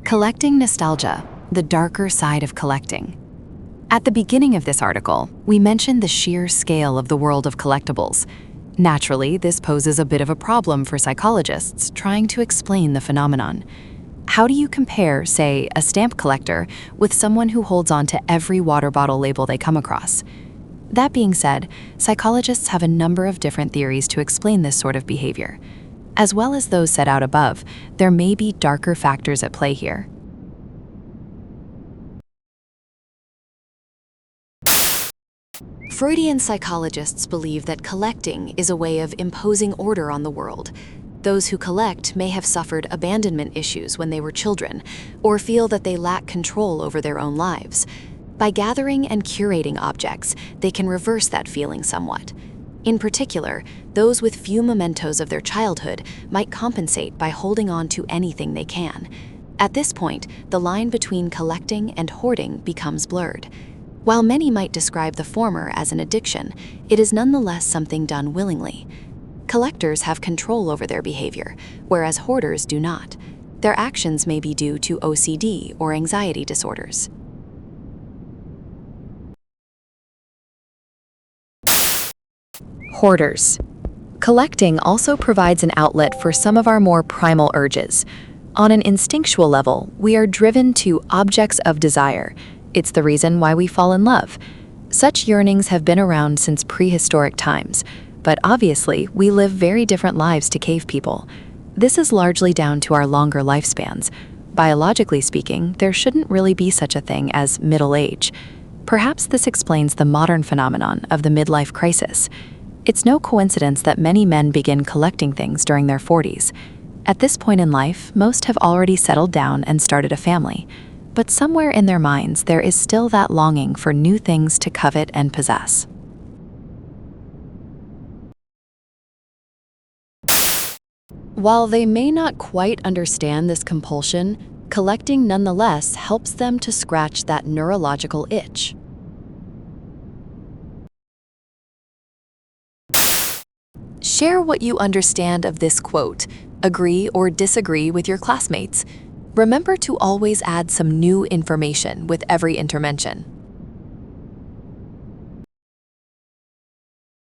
Collecting nostalgia, the darker side of collecting. At the beginning of this article, we mentioned the sheer scale of the world of collectibles. Naturally, this poses a bit of a problem for psychologists trying to explain the phenomenon. How do you compare, say, a stamp collector with someone who holds on to every water bottle label they come across? That being said, psychologists have a number of different theories to explain this sort of behavior. As well as those set out above, there may be darker factors at play here. Freudian psychologists believe that collecting is a way of imposing order on the world. Those who collect may have suffered abandonment issues when they were children, or feel that they lack control over their own lives. By gathering and curating objects, they can reverse that feeling somewhat. In particular, those with few mementos of their childhood might compensate by holding on to anything they can. At this point, the line between collecting and hoarding becomes blurred. While many might describe the former as an addiction, it is nonetheless something done willingly. Collectors have control over their behavior, whereas hoarders do not. Their actions may be due to OCD or anxiety disorders. Hoarders. Collecting also provides an outlet for some of our more primal urges. On an instinctual level, we are driven to objects of desire. It's the reason why we fall in love. Such yearnings have been around since prehistoric times, but obviously we live very different lives to cave people. This is largely down to our longer lifespans. Biologically speaking, there shouldn't really be such a thing as middle age. Perhaps this explains the modern phenomenon of the midlife crisis. It's no coincidence that many men begin collecting things during their 40s. At this point in life, most have already settled down and started a family. But somewhere in their minds, there is still that longing for new things to covet and possess. While they may not quite understand this compulsion, collecting nonetheless helps them to scratch that neurological itch. Share what you understand of this quote. Agree or disagree with your classmates. Remember to always add some new information with every intervention.